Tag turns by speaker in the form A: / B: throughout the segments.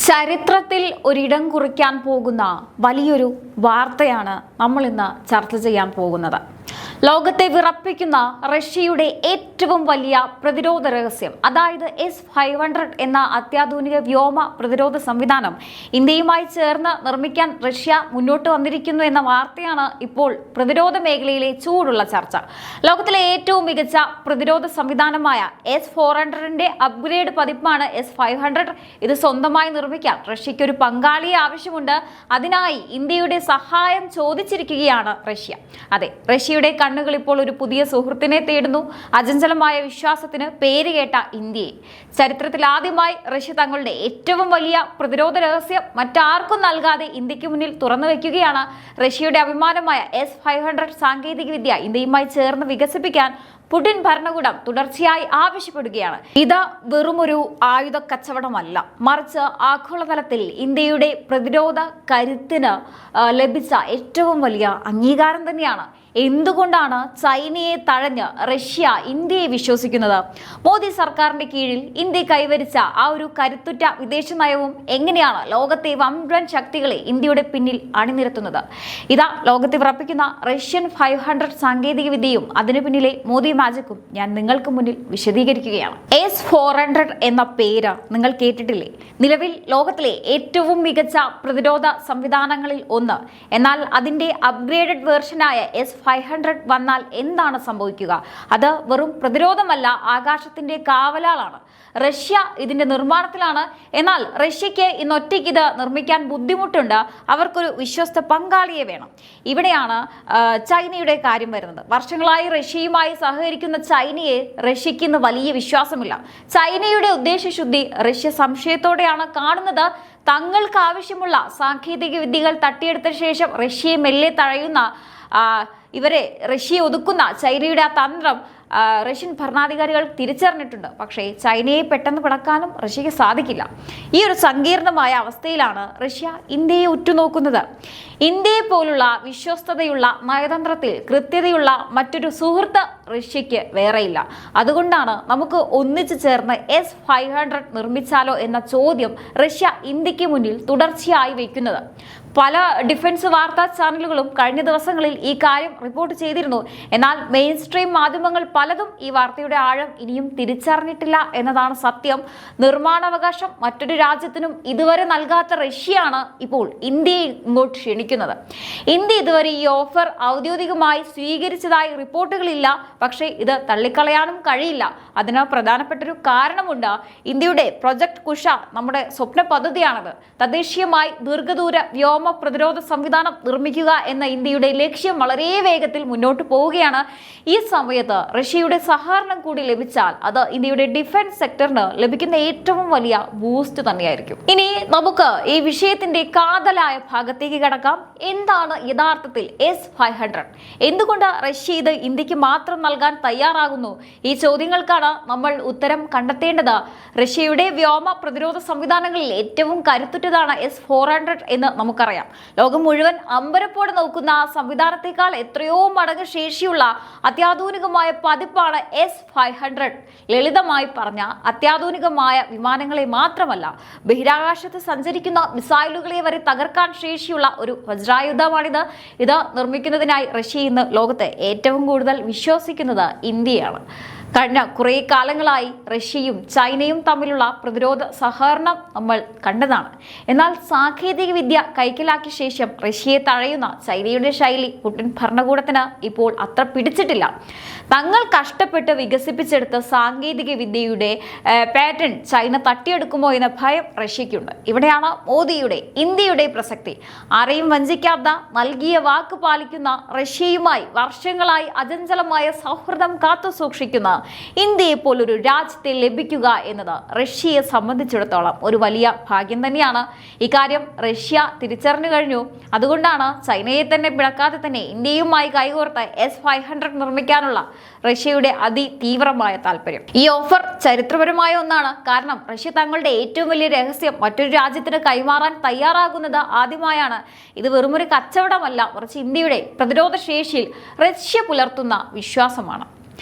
A: ചരിത്രത്തിൽ ഒരിടം കുറിക്കാൻ പോകുന്ന വലിയൊരു വാർത്തയാണ് നമ്മൾ ഇന്ന് ചർച്ച ചെയ്യാൻ പോകുന്നത്. ലോകത്തെ വിറപ്പിക്കുന്ന റഷ്യയുടെ ഏറ്റവും വലിയ പ്രതിരോധ രഹസ്യം, അതായത് S-500 എന്ന അത്യാധുനിക വ്യോമ പ്രതിരോധ സംവിധാനം ഇന്ത്യയുമായി ചേർന്ന് നിർമ്മിക്കാൻ റഷ്യ മുന്നോട്ട് വന്നിരിക്കുന്നു എന്ന വാർത്തയാണ് ഇപ്പോൾ പ്രതിരോധ മേഖലയിലെ ചൂടുള്ള ചർച്ച. ലോകത്തിലെ ഏറ്റവും മികച്ച പ്രതിരോധ സംവിധാനമായ S-400ന്റെ അപ്ഗ്രേഡ് പതിപ്പാണ് S-500. ഇത് സ്വന്തമായി നിർമ്മിക്കാൻ റഷ്യയ്ക്ക് ഒരു പങ്കാളിയെ ആവശ്യമുണ്ട്. അതിനായി ഇന്ത്യയുടെ സഹായം ചോദിച്ചിരിക്കുകയാണ് റഷ്യ. അതെ, റഷ്യയുടെ കണ്ണുകൾ ഇപ്പോൾ ഒരു പുതിയ സുഹൃത്തിനെ തേടുന്നു. അചഞ്ചലമായ വിശ്വാസത്തിന് പേരുകേട്ട ഇന്ത്യയെ. ചരിത്രത്തിൽ ആദ്യമായി റഷ്യ തങ്ങളുടെ ഏറ്റവും വലിയ പ്രതിരോധ രഹസ്യം മറ്റാർക്കും നൽകാതെ ഇന്ത്യക്ക് മുന്നിൽ തുറന്നു വയ്ക്കുകയാണ്. റഷ്യയുടെ അഭിമാനമായ S-500 സാങ്കേതികവിദ്യ ഇന്ത്യയുമായി ചേർന്ന് വികസിപ്പിക്കാൻ പുടിൻ ഭരണകൂടം തുടർച്ചയായി ആവശ്യപ്പെടുകയാണ്. ഇത് വെറുമൊരു ആയുധ കച്ചവടമല്ല, മറിച്ച് ആഗോളതലത്തിൽ ഇന്ത്യയുടെ പ്രതിരോധ കരുത്തിന് ലഭിച്ച ഏറ്റവും വലിയ അംഗീകാരം തന്നെയാണ്. എന്തുകൊണ്ടാണ് ചൈനയെ തഴഞ്ഞ് റഷ്യ ഇന്ത്യയെ വിശ്വസിക്കുന്നത്? മോദി സർക്കാരിന്റെ കീഴിൽ ഇന്ത്യ കൈവരിച്ച ആ ഒരു കരുത്തുറ്റ വിദേശ നയവും എങ്ങനെയാണ് ലോകത്തെ വമ്പൻ ശക്തികളെ ഇന്ത്യയുടെ പിന്നിൽ അണിനിരത്തുന്നത്? ഇതാ ലോകത്തെ വിറപ്പിക്കുന്ന റഷ്യൻ 500 സാങ്കേതിക വിദ്യയും അതിനു പിന്നിലെ മോദി മാജിക്കും ഞാൻ നിങ്ങൾക്ക് മുന്നിൽ വിശദീകരിക്കുകയാണ്. S-400 എന്ന പേര് നിങ്ങൾ കേട്ടിട്ടില്ലേ? നിലവിൽ ലോകത്തിലെ ഏറ്റവും മികച്ച പ്രതിരോധ സംവിധാനങ്ങളിൽ ഒന്ന്. എന്നാൽ അതിന്റെ അപ്ഗ്രേഡഡ് വേർഷനായ S-500 വന്നാൽ എന്താണ് സംഭവിക്കുക? അത് വെറും പ്രതിരോധമല്ല, ആകാശത്തിന്റെ കാവലാളാണ്. റഷ്യ ഇതിന്റെ നിർമ്മാണത്തിലാണ്. എന്നാൽ റഷ്യക്ക് ഇന്നൊറ്റയ്ക്ക് ഇത് നിർമ്മിക്കാൻ ബുദ്ധിമുട്ടുണ്ട്. അവർക്കൊരു വിശ്വസ്ത പങ്കാളിയെ വേണം. ഇവിടെയാണ് ചൈനയുടെ കാര്യം വരുന്നത്. വർഷങ്ങളായി റഷ്യയുമായി സഹകരിക്കുന്ന ചൈനയെ റഷ്യക്ക് ഇന്ന് വലിയ വിശ്വാസമില്ല. ചൈനയുടെ ഉദ്ദേശശുദ്ധി റഷ്യ സംശയത്തോടെയാണ് കാണുന്നത്. തങ്ങൾക്ക് ആവശ്യമുള്ള സാങ്കേതിക വിദ്യകൾ തട്ടിയെടുത്ത ശേഷം റഷ്യയെ മെല്ലെ തഴയുന്ന ഇവരെ റഷ്യയെ ഒതുക്കുന്ന ചൈനയുടെ ആ തന്ത്രം റഷ്യൻ ഭരണാധികാരികൾ തിരിച്ചറിഞ്ഞിട്ടുണ്ട്. പക്ഷേ ചൈനയെ പെട്ടെന്ന് പിളക്കാനും റഷ്യക്ക് സാധിക്കില്ല. ഈ ഒരു സങ്കീർണമായ അവസ്ഥയിലാണ് റഷ്യ ഇന്ത്യയെ ഉറ്റുനോക്കുന്നത്. ഇന്ത്യയെ പോലുള്ള വിശ്വസ്തതയുള്ള നയതന്ത്രത്തിൽ കൃത്യതയുള്ള മറ്റൊരു സുഹൃത്ത് റഷ്യക്ക് വേറെയില്ല. അതുകൊണ്ടാണ് നമുക്ക് ഒന്നിച്ചു ചേർന്ന് S-500 നിർമ്മിച്ചാലോ എന്ന ചോദ്യം റഷ്യ ഇന്ത്യക്ക് മുന്നിൽ തുടർച്ചയായി വയ്ക്കുന്നത്. പല ഡിഫൻസ് വാർത്താ ചാനലുകളും കഴിഞ്ഞ ദിവസങ്ങളിൽ ഈ കാര്യം റിപ്പോർട്ട് ചെയ്തിരുന്നു. എന്നാൽ മെയിൻ സ്ട്രീം മാധ്യമങ്ങൾ പലതും ഈ വാർത്തയുടെ ആഴം ഇനിയും തിരിച്ചറിഞ്ഞിട്ടില്ല എന്നതാണ് സത്യം. നിർമ്മാണാവകാശം മറ്റൊരു രാജ്യത്തിനും ഇതുവരെ നൽകാത്ത റഷ്യയാണ് ഇപ്പോൾ ഇന്ത്യയെ ഇങ്ങോട്ട് ക്ഷണിക്കുന്നത്. ഇന്ത്യ ഇതുവരെ ഈ ഓഫർ ഔദ്യോഗികമായി സ്വീകരിച്ചതായി റിപ്പോർട്ടുകളില്ല. പക്ഷേ ഇത് തള്ളിക്കളയാനും കഴിയില്ല. അതിന് പ്രധാനപ്പെട്ടൊരു കാരണമുണ്ട്. ഇന്ത്യയുടെ പ്രൊജക്ട് കുഷ നമ്മുടെ സ്വപ്ന പദ്ധതിയാണത്. തദ്ദേശീയമായി ദീർഘദൂര വ്യോമ പ്രതിരോധ സംവിധാനം നിർമ്മിക്കുക എന്ന ഇന്ത്യയുടെ ലക്ഷ്യം വളരെ വേഗത്തിൽ മുന്നോട്ട് പോവുകയാണ്. ഈ സമയത്ത് റഷ്യയുടെ സഹകരണം കൂടി ലഭിച്ചാൽ അത് ഇന്ത്യയുടെ ഡിഫൻസ് സെക്ടറിന് ലഭിക്കുന്ന ഏറ്റവും വലിയ ബൂസ്റ്റ് തന്നെയായിരിക്കും. ഇനി നമുക്ക് ഈ വിഷയത്തിന്റെ കാതലായ ഭാഗത്തേക്ക് കടക്കാം. എന്താണ് യഥാർത്ഥത്തിൽ S-500? എന്തുകൊണ്ട് റഷ്യ ഇത് ഇന്ത്യക്ക് മാത്രം നൽകാൻ തയ്യാറാകുന്നു? ഈ ചോദ്യങ്ങൾക്കാണ് നമ്മൾ ഉത്തരം കണ്ടെത്തേണ്ടത്. റഷ്യയുടെ വ്യോമ പ്രതിരോധ സംവിധാനങ്ങളിൽ ഏറ്റവും കരുത്തുറ്റതാണ് S-400 എന്ന് നമുക്കറിയാം. ലോകം മുഴുവൻ അമ്പരപ്പോടെ നോക്കുന്ന സംവിധാനത്തെക്കാൾ എത്രയോ മടങ്ങ് ശേഷിയുള്ള അത്യാധുനികമായ പതിപ്പാണ് S-500. ലളിതമായി പറഞ്ഞ അത്യാധുനികമായ വിമാനങ്ങളെ മാത്രമല്ല, ബഹിരാകാശത്ത് സഞ്ചരിക്കുന്ന മിസൈലുകളെ വരെ തകർക്കാൻ ശേഷിയുള്ള ഒരു വജ്രായുധമാണിത്. ഇത് നിർമ്മിക്കുന്നതിനായി റഷ്യ ഇന്ന് ലോകത്ത് ഏറ്റവും കൂടുതൽ വിശ്വസിക്കുന്നത് ഇന്ത്യയാണ്. കഴിഞ്ഞ കുറേ കാലങ്ങളായി റഷ്യയും ചൈനയും തമ്മിലുള്ള പ്രതിരോധ സഹകരണം നമ്മൾ കണ്ടതാണ്. എന്നാൽ സാങ്കേതിക വിദ്യ കൈക്കലാക്കിയ ശേഷം റഷ്യയെ തഴയുന്ന ചൈനയുടെ ശൈലി പുടിൻ ഭരണകൂടത്തിന് ഇപ്പോൾ അത്ര പിടിച്ചിട്ടില്ല. തങ്ങൾ കഷ്ടപ്പെട്ട് വികസിപ്പിച്ചെടുത്ത സാങ്കേതിക വിദ്യയുടെ പാറ്റേൺ ചൈന തട്ടിയെടുക്കുമോ എന്ന ഭയം റഷ്യയ്ക്കുണ്ട്. ഇവിടെയാണ് മോദിയുടെ ഇന്ത്യയുടെ പ്രസക്തി. ആരെയും വഞ്ചിക്കാത്ത, നൽകിയ വാക്ക് പാലിക്കുന്ന, റഷ്യയുമായി വർഷങ്ങളായി അചഞ്ചലമായ സൗഹൃദം കാത്തു സൂക്ഷിക്കുന്ന ഇന്ത്യയെ പോലൊരു രാജ്യത്തെ ലഭിക്കുക എന്നത് റഷ്യയെ സംബന്ധിച്ചിടത്തോളം ഒരു വലിയ ഭാഗ്യം തന്നെയാണ്. ഇക്കാര്യം റഷ്യ തിരിച്ചറിഞ്ഞു കഴിഞ്ഞു. അതുകൊണ്ടാണ് ചൈനയെ തന്നെ പിളക്കാതെ തന്നെ ഇന്ത്യയുമായി കൈകോർത്ത് S-500 നിർമ്മിക്കാനുള്ള റഷ്യയുടെ അതിതീവ്രമായ താല്പര്യം. ഈ ഓഫർ ചരിത്രപരമായ ഒന്നാണ്. കാരണം റഷ്യ തങ്ങളുടെ ഏറ്റവും വലിയ രഹസ്യം മറ്റൊരു രാജ്യത്തിന് കൈമാറാൻ തയ്യാറാകുന്നത് ആദ്യമായാണ്. ഇത് വെറുമൊരു കച്ചവടമല്ല, മറിച്ച് ഇന്ത്യയുടെ പ്രതിരോധ ശേഷിയിൽ റഷ്യ പുലർത്തുന്ന വിശ്വാസമാണ്.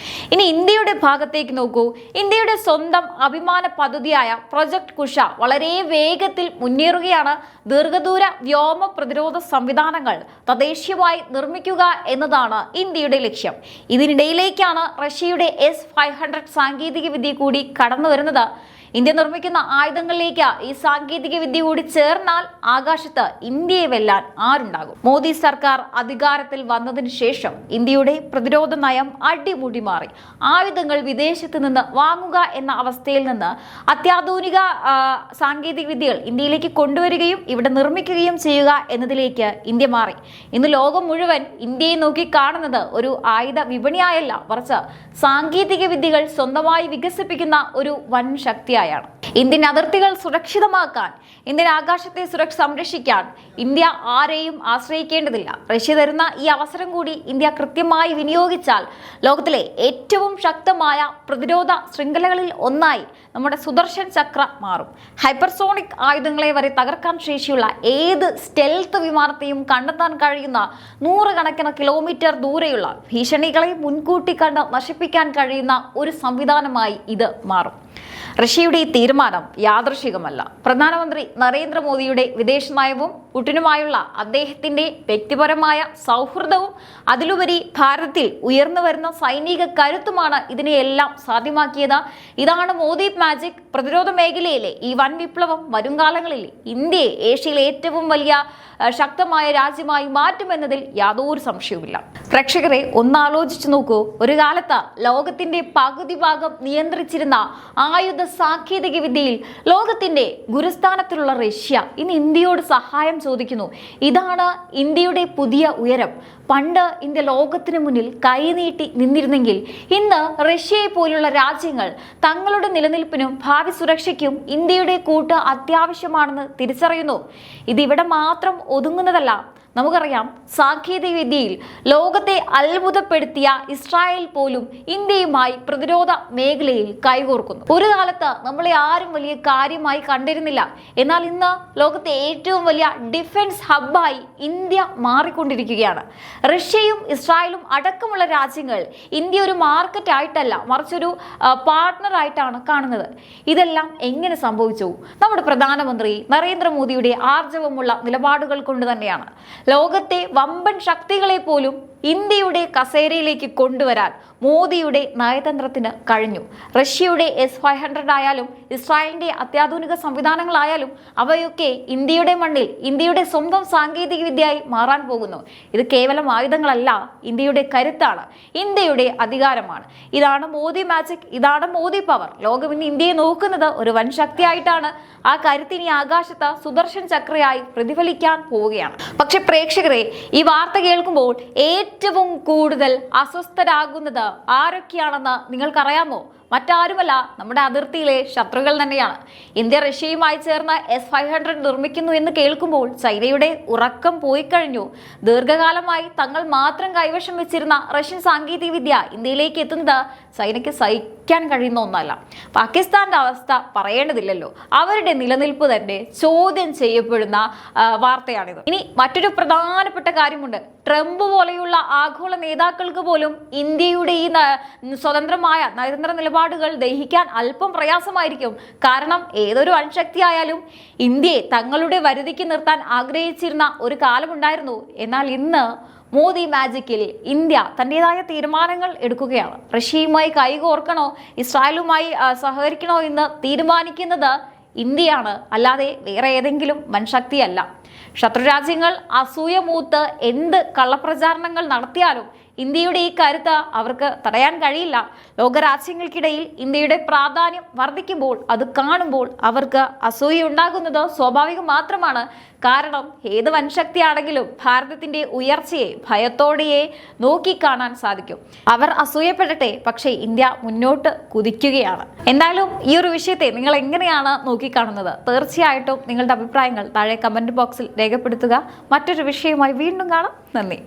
A: ഇനി ഇന്ത്യയുടെ ഭാഗത്തേക്ക് നോക്കൂ. ഇന്ത്യയുടെ സ്വന്തം അഭിമാന പദ്ധതിയായ പ്രൊജക്ട് കുഷ വളരെ വേഗത്തിൽ മുന്നേറുകയാണ്. ദീർഘദൂര വ്യോമ പ്രതിരോധ സംവിധാനങ്ങൾ തദ്ദേശീയമായി നിർമ്മിക്കുക എന്നതാണ് ഇന്ത്യയുടെ ലക്ഷ്യം. ഇതിനിടയിലേക്കാണ് റഷ്യയുടെ S-500 സാങ്കേതിക വിദ്യ കൂടി കടന്നു വരുന്നത്. ഇന്ത്യ നിർമ്മിക്കുന്ന ആയുധങ്ങളിലേക്ക് ഈ സാങ്കേതിക വിദ്യ കൂടി ചേർന്നാൽ ആകാശത്ത് ഇന്ത്യയെ വെല്ലാൻ ആരുണ്ടാകും? മോദി സർക്കാർ അധികാരത്തിൽ വന്നതിന് ശേഷം ഇന്ത്യയുടെ പ്രതിരോധ നയം അടിമുടി മാറി. ആയുധങ്ങൾ വിദേശത്ത് നിന്ന് വാങ്ങുക എന്ന അവസ്ഥയിൽ നിന്ന് അത്യാധുനിക സാങ്കേതിക വിദ്യകൾ ഇന്ത്യയിലേക്ക് കൊണ്ടുവരികയും ഇവിടെ നിർമ്മിക്കുകയും ചെയ്യുക എന്നതിലേക്ക് ഇന്ത്യ മാറി. ഇന്ന് ലോകം മുഴുവൻ ഇന്ത്യയെ നോക്കി കാണുന്നത് ഒരു ആയുധ വിപണിയായല്ല, മറിച്ച് സാങ്കേതിക വിദ്യകൾ സ്വന്തമായി വികസിപ്പിക്കുന്ന ഒരു വൻ ശക്തി. ഇന്ത്യൻ അതിർത്തികൾ സുരക്ഷിതമാക്കാൻ, ഇന്ത്യൻ ആകാശത്തെ സംരക്ഷിക്കാൻ ഇന്ത്യ ആരെയും ആശ്രയിക്കേണ്ടതില്ല. റഷ്യ തരുന്ന ഈ അവസരം കൂടി ഇന്ത്യ കൃത്യമായി വിനിയോഗിച്ചാൽ ലോകത്തിലെ ഏറ്റവും ശക്തമായ പ്രതിരോധ ശൃംഖലകളിൽ ഒന്നായി നമ്മുടെ സുദർശൻ ചക്ര മാറും. ഹൈപ്പർസോണിക് ആയുധങ്ങളെ വരെ തകർക്കാൻ ശേഷിയുള്ള ഏത് സ്റ്റെൽത്ത് വിമാനത്തെയും കണ്ടെത്താൻ കഴിയുന്ന നൂറുകണക്കിന് കിലോമീറ്റർ ദൂരെയുള്ള ഭീഷണികളെ മുൻകൂട്ടി കണ്ട് നശിപ്പിക്കാൻ കഴിയുന്ന ഒരു സംവിധാനമായി ഇത് മാറും. റഷ്യയുടെ ഈ തീരുമാനം യാദൃശികമല്ല. പ്രധാനമന്ത്രി നരേന്ദ്രമോദിയുടെ വിദേശ നയവും പുടിനുമായുള്ള അദ്ദേഹത്തിന്റെ വ്യക്തിപരമായ സൗഹൃദവും അതിലുപരി ഭാരതത്തിൽ ഉയർന്നു വരുന്ന സൈനിക കരുത്തുമാണ് ഇതിനെയെല്ലാം സാധ്യമാക്കിയത്. ഇതാണ് മോദി മാജിക്. പ്രതിരോധ മേഖലയിലെ ഈ വൻ വിപ്ലവം വരും കാലങ്ങളിൽ ഇന്ത്യയെ ഏഷ്യയിലെ ഏറ്റവും വലിയ ശക്തമായ രാജ്യമായി മാറ്റുമെന്നതിൽ യാതൊരു സംശയവുമില്ല. പ്രേക്ഷകരെ ഒന്നാലോചിച്ചു നോക്കൂ. ഒരു കാലത്ത് ലോകത്തിന്റെ പകുതി ഭാഗം നിയന്ത്രിച്ചിരുന്ന ആയുധ സാങ്കേതിക വിദ്യയിൽ ലോകത്തിന്റെ ഗുരുസ്ഥാനത്തിലുള്ള റഷ്യ ഇന്ന് ഇന്ത്യയോട് സഹായം ചോദിക്കുന്നു. ഇതാണ് ഇന്ത്യയുടെ പുതിയ ഉയരം. പണ്ട് ഇന്ത്യ ലോകത്തിന് മുന്നിൽ കൈനീട്ടി നിന്നിരുന്നെങ്കിൽ ഇന്ന് റഷ്യയെ പോലുള്ള രാജ്യങ്ങൾ തങ്ങളുടെ നിലനിൽപ്പിനും ഭാവി സുരക്ഷയ്ക്കും ഇന്ത്യയുടെ കൂട്ട് അത്യാവശ്യമാണെന്ന് തിരിച്ചറിയുന്നു. ഇതിവിടെ മാത്രം ഒതുങ്ങുന്നതല്ല. നമുക്കറിയാം, സാങ്കേതിക വിദ്യയിൽ ലോകത്തെ അത്ഭുതപ്പെടുത്തിയ ഇസ്രായേൽ പോലും ഇന്ത്യയുമായി പ്രതിരോധ മേഖലയിൽ കൈകോർക്കുന്നു. ഒരു കാലത്ത് നമ്മളെ ആരും വലിയ കാര്യമായി കണ്ടിരുന്നില്ല. എന്നാൽ ഇന്ന് ലോകത്തെ ഏറ്റവും വലിയ ഡിഫൻസ് ഹബ്ബായി ഇന്ത്യ മാറിക്കൊണ്ടിരിക്കുകയാണ്. റഷ്യയും ഇസ്രായേലും അടക്കമുള്ള രാജ്യങ്ങൾ ഇന്ത്യ ഒരു മാർക്കറ്റ് ആയിട്ടല്ല, മറിച്ചൊരു പാർട്ട്ണറായിട്ടാണ് കാണുന്നത്. ഇതെല്ലാം എങ്ങനെ സംഭവിച്ചു? നമ്മുടെ പ്രധാനമന്ത്രി നരേന്ദ്രമോദിയുടെ ആർജവമുള്ള നിലപാടുകൾ കൊണ്ട് തന്നെയാണ്. ലോകത്തെ വമ്പൻ ശക്തികളെ പോലും ഇന്ത്യയുടെ കസേരയിലേക്ക് കൊണ്ടുവരാൻ മോദിയുടെ നയതന്ത്രത്തിന് കഴിഞ്ഞു. റഷ്യയുടെ S-500 ആയാലും ഇസ്രായേലിന്റെ അത്യാധുനിക സംവിധാനങ്ങളായാലും അവയൊക്കെ ഇന്ത്യയുടെ മണ്ണിൽ ഇന്ത്യയുടെ സ്വന്തം സാങ്കേതിക വിദ്യയായി മാറാൻ പോകുന്നു. ഇത് കേവലം ആയുധങ്ങളല്ല, ഇന്ത്യയുടെ കരുത്താണ്, ഇന്ത്യയുടെ അധികാരമാണ്. ഇതാണ് മോദി മാജിക്, ഇതാണ് മോദി പവർ. ലോകം ഇന്ന് ഇന്ത്യയെ നോക്കുന്നത് ഒരു വൻ ശക്തിയായിട്ടാണ്. ആ കരുത്തിനി ആകാശത്ത് സുദർശൻ ചക്രയായി പ്രതിഫലിക്കാൻ പോവുകയാണ്. പക്ഷെ പ്രേക്ഷകരെ, ഈ വാർത്ത കേൾക്കുമ്പോൾ ഏറ്റവും കൂടുതൽ അസ്വസ്ഥരാകുന്നത് ആരൊക്കെയാണെന്ന് നിങ്ങൾക്കറിയാമോ? മറ്റാരുമല്ല, നമ്മുടെ അതിർത്തിയിലെ ശത്രുക്കൾ തന്നെയാണ്. ഇന്ത്യ റഷ്യയുമായി ചേർന്ന് S-500 നിർമ്മിക്കുന്നു എന്ന് കേൾക്കുമ്പോൾ ചൈനയുടെ ഉറക്കം പോയി കഴിഞ്ഞു. ദീർഘകാലമായി തങ്ങൾ മാത്രം കൈവശം വെച്ചിരുന്ന റഷ്യൻ സാങ്കേതിക വിദ്യ ഇന്ത്യയിലേക്ക് എത്തുന്നത് ചൈനയ്ക്ക് സഹിക്കാൻ കഴിയുന്ന ഒന്നല്ല. പാകിസ്ഥാന്റെ അവസ്ഥ പറയേണ്ടതില്ലല്ലോ. അവരുടെ നിലനിൽപ്പ് തന്നെ ചോദ്യം ചെയ്യപ്പെടുന്ന വാർത്തയാണിത്. ഇനി മറ്റൊരു പ്രധാനപ്പെട്ട കാര്യമുണ്ട്. ട്രംപ് പോലെയുള്ള ആഗോള നേതാക്കൾക്ക് പോലും ഇന്ത്യയുടെ ഈ സ്വതന്ത്രമായ നയതന്ത്ര നിലപാടുകൾ ദഹിക്കാൻ അല്പം പ്രയാസമായിരിക്കും. കാരണം ഏതൊരു അൺശക്തിയായാലും ഇന്ത്യയെ തങ്ങളുടെ വരുതിക്ക് നിർത്താൻ ആഗ്രഹിച്ചിരുന്ന ഒരു കാലമുണ്ടായിരുന്നു. എന്നാൽ ഇന്ന് മോദി മാജിക്കിൽ ഇന്ത്യ തൻ്റെതായ തീരുമാനങ്ങൾ എടുക്കുകയാണ്. റഷ്യയുമായി കൈകോർക്കണോ ഇസ്രായേലുമായി സഹകരിക്കണോ എന്ന് തീരുമാനിക്കുന്നത് ഇന്ത്യയാണ്, അല്ലാതെ വേറെ ഏതെങ്കിലും വൻശക്തിയല്ല. ശത്രുരാജ്യങ്ങൾ അസൂയ മൂത്ത് എന്ത് കള്ളപ്രചാരണങ്ങൾ നടത്തിയാലും ഇന്ത്യയുടെ ഈ കരുത്ത് അവർക്ക് തടയാൻ കഴിയില്ല. ലോകരാജ്യങ്ങൾക്കിടയിൽ ഇന്ത്യയുടെ പ്രാധാന്യം വർദ്ധിക്കുമ്പോൾ അത് കാണുമ്പോൾ അവർക്ക് അസൂയ ഉണ്ടാകുന്നത് സ്വാഭാവികം മാത്രമാണ്. കാരണം ഏത് വൻശക്തിയാണെങ്കിലും ഭാരതത്തിന്റെ ഉയർച്ചയെ ഭയത്തോടെയേ നോക്കിക്കാണാൻ സാധിക്കും. അവർ അസൂയപ്പെടട്ടെ, പക്ഷേ ഇന്ത്യ മുന്നോട്ട് കുതിക്കുകയാണ്. എന്തായാലും ഈ ഒരു വിഷയത്തെ നിങ്ങൾ എങ്ങനെയാണ് നോക്കിക്കാണുന്നത്? തീർച്ചയായിട്ടും നിങ്ങളുടെ അഭിപ്രായങ്ങൾ താഴെ കമന്റ് ബോക്സിൽ രേഖപ്പെടുത്തുക. മറ്റൊരു വിഷയവുമായി വീണ്ടും കാണാം. നന്ദി.